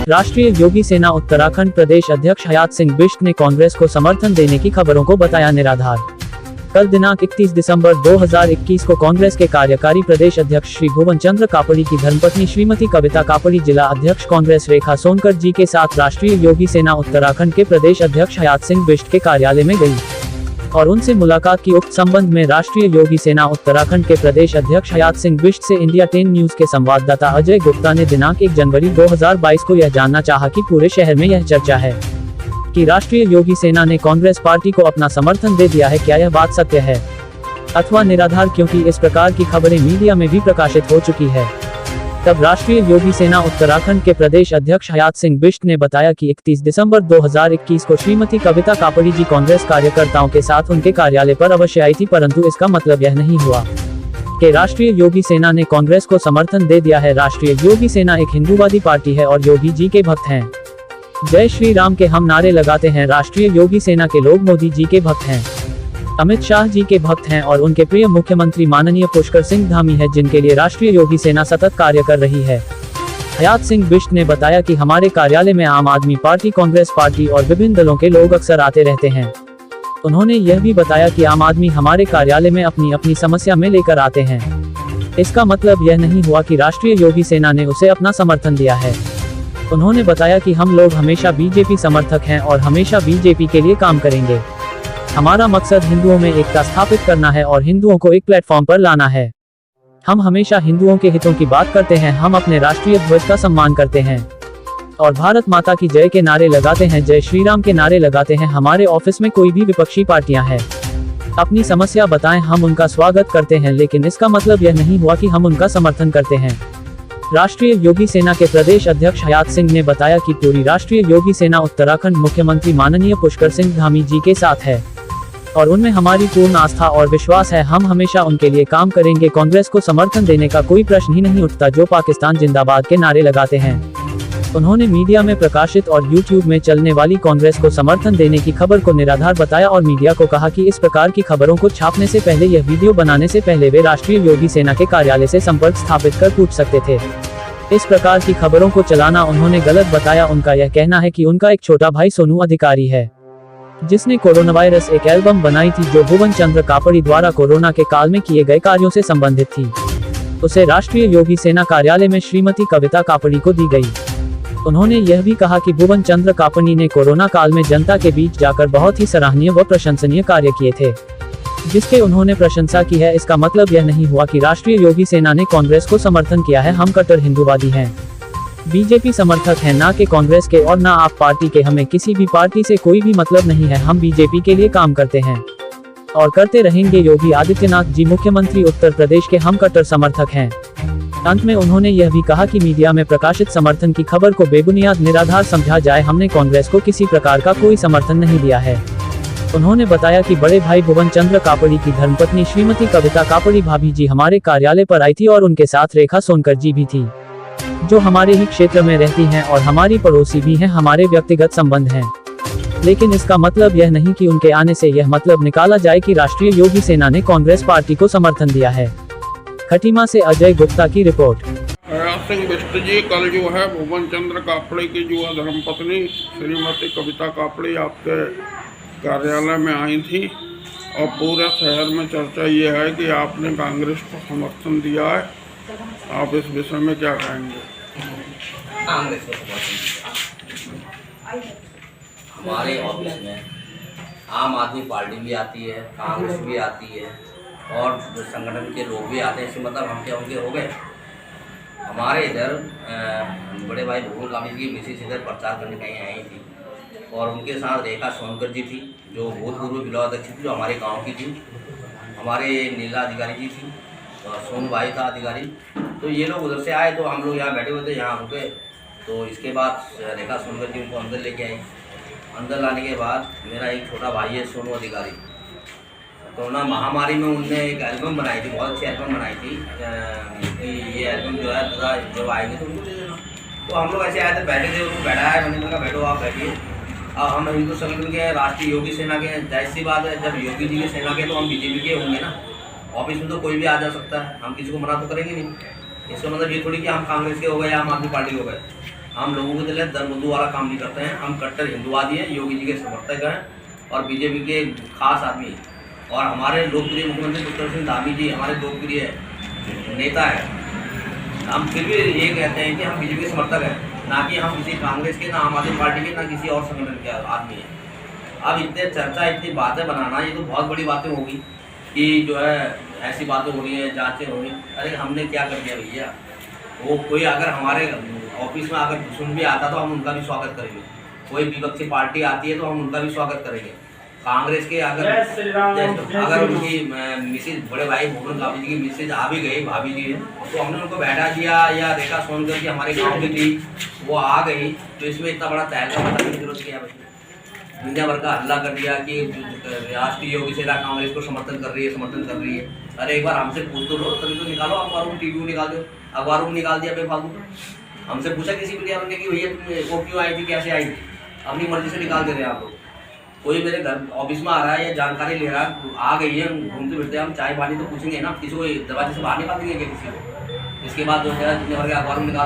राष्ट्रीय योगी सेना उत्तराखंड प्रदेश अध्यक्ष हयात सिंह बिष्ट ने कांग्रेस को समर्थन देने की खबरों को बताया निराधार। कल दिनांक 31 दिसंबर 2021 को कांग्रेस के कार्यकारी प्रदेश अध्यक्ष श्री भुवन चंद्र कापड़ी की धर्मपत्नी श्रीमती कविता कापड़ी जिला अध्यक्ष कांग्रेस रेखा सोनकर जी के साथ राष्ट्रीय योगी सेना उत्तराखंड के प्रदेश अध्यक्ष हयात सिंह बिष्ट के कार्यालय में गई और उनसे मुलाकात की। उक्त संबंध में राष्ट्रीय योगी सेना उत्तराखंड के प्रदेश अध्यक्ष हयात सिंह बिष्ट से इंडिया 10 न्यूज के संवाददाता अजय गुप्ता ने दिनांक 1 जनवरी 2022 को यह जानना चाहा कि पूरे शहर में यह चर्चा है कि राष्ट्रीय योगी सेना ने कांग्रेस पार्टी को अपना समर्थन दे दिया है, क्या यह बात सत्य है अथवा निराधार, क्योंकि इस प्रकार की खबरें मीडिया में भी प्रकाशित हो चुकी है। तब राष्ट्रीय योगी सेना उत्तराखंड के प्रदेश अध्यक्ष हयात सिंह बिष्ट ने बताया कि 31 दिसंबर 2021 को श्रीमती कविता कापड़ी जी कांग्रेस कार्यकर्ताओं के साथ उनके कार्यालय पर अवश्य आई थी, परंतु इसका मतलब यह नहीं हुआ कि राष्ट्रीय योगी सेना ने कांग्रेस को समर्थन दे दिया है। राष्ट्रीय योगी सेना एक हिंदूवादी पार्टी है और योगी जी के भक्त हैं। जय श्री राम के हम नारे लगाते हैं। राष्ट्रीय योगी सेना के लोग मोदी जी के भक्त हैं, अमित शाह जी के भक्त हैं और उनके प्रिय मुख्यमंत्री माननीय पुष्कर सिंह धामी है, जिनके लिए राष्ट्रीय योगी सेना सतत कार्य कर रही है। हयात सिंह बिष्ट ने बताया कि हमारे कार्यालय में आम आदमी पार्टी, कांग्रेस पार्टी और विभिन्न दलों के लोग अक्सर आते रहते हैं। उन्होंने यह भी बताया कि आम आदमी हमारे कार्यालय में अपनी अपनी समस्या में लेकर आते हैं। इसका मतलब यह नहीं हुआ कि राष्ट्रीय योगी सेना ने उसे अपना समर्थन दिया है। उन्होंने बताया कि हम लोग हमेशा बीजेपी समर्थक हैं और हमेशा बीजेपी के लिए काम करेंगे। हमारा मकसद हिंदुओं में एकता स्थापित करना है और हिंदुओं को एक प्लेटफॉर्म पर लाना है। हम हमेशा हिंदुओं के हितों की बात करते हैं। हम अपने राष्ट्रीय ध्वज का सम्मान करते हैं और भारत माता की जय के नारे लगाते हैं, जय श्री राम के नारे लगाते हैं। हमारे ऑफिस में कोई भी विपक्षी पार्टियां हैं, अपनी समस्या बताएं, हम उनका स्वागत करते हैं, लेकिन इसका मतलब यह नहीं हुआ कि हम उनका समर्थन करते हैं। राष्ट्रीय योगी सेना के प्रदेश अध्यक्ष हयात सिंह ने बताया कि पूरी राष्ट्रीय योगी सेना उत्तराखंड मुख्यमंत्री माननीय पुष्कर सिंह धामी जी के साथ है और उनमें हमारी पूर्ण आस्था और विश्वास है। हम हमेशा उनके लिए काम करेंगे। कांग्रेस को समर्थन देने का कोई प्रश्न ही नहीं उठता, जो पाकिस्तान जिंदाबाद के नारे लगाते हैं। उन्होंने मीडिया में प्रकाशित और यूट्यूब में चलने वाली कांग्रेस को समर्थन देने की खबर को निराधार बताया और मीडिया को कहा कि इस प्रकार की खबरों को छापने से पहले, यह वीडियो बनाने से पहले वे राष्ट्रीय योगी सेना के कार्यालय से संपर्क स्थापित कर पूछ सकते थे। इस प्रकार की खबरों को चलाना उन्होंने गलत बताया। उनका यह कहना है कि उनका एक छोटा भाई सोनू अधिकारी है, जिसने कोरोना वायरस एक एल्बम बनाई थी, जो भुवन चंद्र कापड़ी द्वारा कोरोना के काल में किए गए कार्यों से संबंधित थी। उसे राष्ट्रीय योगी सेना कार्यालय में श्रीमती कविता कापड़ी को दी गई। उन्होंने यह भी कहा कि भुवन चंद्र कापड़ी ने कोरोना काल में जनता के बीच जाकर बहुत ही सराहनीय व प्रशंसनीय कार्य किए थे, जिसके उन्होंने प्रशंसा की है। इसका मतलब यह नहीं हुआ कि राष्ट्रीय योगी सेना ने कांग्रेस को समर्थन किया है। हम कट्टर हिंदूवादी हैं, बीजेपी समर्थक हैं, ना कि कांग्रेस के और ना आप पार्टी के। हमें किसी भी पार्टी से कोई भी मतलब नहीं है। हम बीजेपी के लिए काम करते हैं और करते रहेंगे। योगी आदित्यनाथ जी मुख्यमंत्री उत्तर प्रदेश के, हम कट्टर समर्थक हैं। अंत में उन्होंने यह भी कहा कि मीडिया में प्रकाशित समर्थन की खबर को बेबुनियाद, निराधार समझा जाए। हमने कांग्रेस को किसी प्रकार का कोई समर्थन नहीं दिया है। उन्होंने बताया कि बड़े भाई भुवन चंद्र कापड़ी की धर्मपत्नी श्रीमती कविता कापड़ी भाभी जी हमारे कार्यालय पर आई थी और उनके साथ रेखा सोनकर जी भी थी, जो हमारे ही क्षेत्र में रहती हैं और हमारी पड़ोसी भी हैं। हमारे व्यक्तिगत संबंध हैं, लेकिन इसका मतलब यह नहीं कि उनके आने से यह मतलब निकाला जाए कि राष्ट्रीय योगी सेना ने कांग्रेस पार्टी को समर्थन दिया है। खटीमा से अजय गुप्ता की रिपोर्ट। हयात सिंह बिष्ट जी कल जो है भुवन चंद्र कापड़ी की जो धर्मपत्नी श्रीमती कविता कापड़ी आपके कार्यालय में आई थी और पूरे शहर में चर्चा ये है कि आपने कांग्रेस को समर्थन दिया है। आप इस विषय में क्या कहेंगे? कांग्रेस को समर्थन हमारे ऑफिस में आम आदमी पार्टी भी आती है, कांग्रेस भी आती है और जो संगठन के लोग भी आते हैं। इससे मतलब हम क्या उनके हो गए? हमारे इधर बड़े भाई भुवन कापड़ी की मिसेज इधर प्रचार करने कहीं आई थी और उनके साथ रेखा सोनकर जी थी, जो भूतपूर्व जिला अध्यक्ष थी, जो हमारे गांव की थी। हमारे नीला अधिकारी जी थी और सोनू भाई था अधिकारी। तो ये लोग उधर से आए तो हम लोग यहाँ बैठे हुए थे, यहाँ रुके। तो इसके बाद रेखा सोनकर जी उनको अंदर लेके आई। अंदर लाने के बाद मेरा एक छोटा भाई है सोनू अधिकारी, कोरोना महामारी में उनने एक एल्बम बनाई थी, बहुत अच्छी एल्बम बनाई थी। ये एल्बम जो है दादा जब आएंगे तो हम लोग ऐसे आए थे, बैठे थे, उनको बैठा है। मैंने कहा बैठो, आप बैठिए। अब हम हिंदू संगठन के राष्ट्रीय योगी सेना के, जाहिर सी बात है जब योगी जी की सेना के तो हम बीजेपी के होंगे ना। ऑफिस में तो कोई भी आ जा सकता है, हम किसी को मना तो करेंगे नहीं। इसका मतलब ये थोड़ी कि हम कांग्रेस के हो गए या आम आदमी पार्टी हो गए। हम लोगों के लिए दरबदू वाला काम नहीं करते हैं। हम कट्टर हिंदुवादी हैं, योगी जी के समर्थक हैं और बीजेपी के खास आदमी। और हमारे लोकप्रिय मुख्यमंत्री पुष्कर सिंह धामी जी हमारे लोकप्रिय नेता हैं। हम फिर भी ये कहते हैं कि हम बीजेपी के समर्थक हैं, ना कि हम किसी कांग्रेस के, ना आम आदमी पार्टी के, ना किसी और संगठन के आदमी हैं। अब इतने चर्चा, इतनी बातें बनाना, ये तो बहुत बड़ी बातें होगी कि जो है ऐसी बातें हो रही हैं, जांचें हो रही हैं। अरे हमने क्या कर दिया भैया? वो कोई अगर हमारे ऑफिस में अगर दुश्मन भी आता तो हम उनका भी स्वागत करेंगे। कोई विपक्षी पार्टी आती है तो हम उनका भी स्वागत करेंगे। कांग्रेस के अगर उनकी मिसेज, बड़े भाई भूपेंद्र गांधी जी की मिसेज आ भी गई, भाभी जी, तो हमने उनको बैठा दिया, या रेखा सोनकर जी हमारे गाँव की थी, वो आ गई, तो इसमें इतना बड़ा तहलका मचाने की जरूरत क्या है? दुनिया भर का हल्ला कर दिया कि राष्ट्रीय योगी सेना कांग्रेस को समर्थन कर रही है। अरे एक बार हमसे पूछ तो लो, तभी तो निकालो। अखबारों में, टीवी में निकाल दो, अखबारों में निकाल दिया बेफालतू। हमसे पूछा किसी मीडिया ने कि भैया तुम वो क्यों आई थी, कैसे आई थी? अपनी मर्जी से निकाल दे रहे हैं आप लोग। कोई मेरे घर ऑफिस में आ रहा है या जानकारी ले रहा है, आ गई है, घूमते फिरते हम चाय पानी तो पूछेंगे ना, किसी को दरवाजे से बाहर निकाल देंगे क्या किसी को? इसके बाद जो है दुनिया भर के अखबारों में निकाल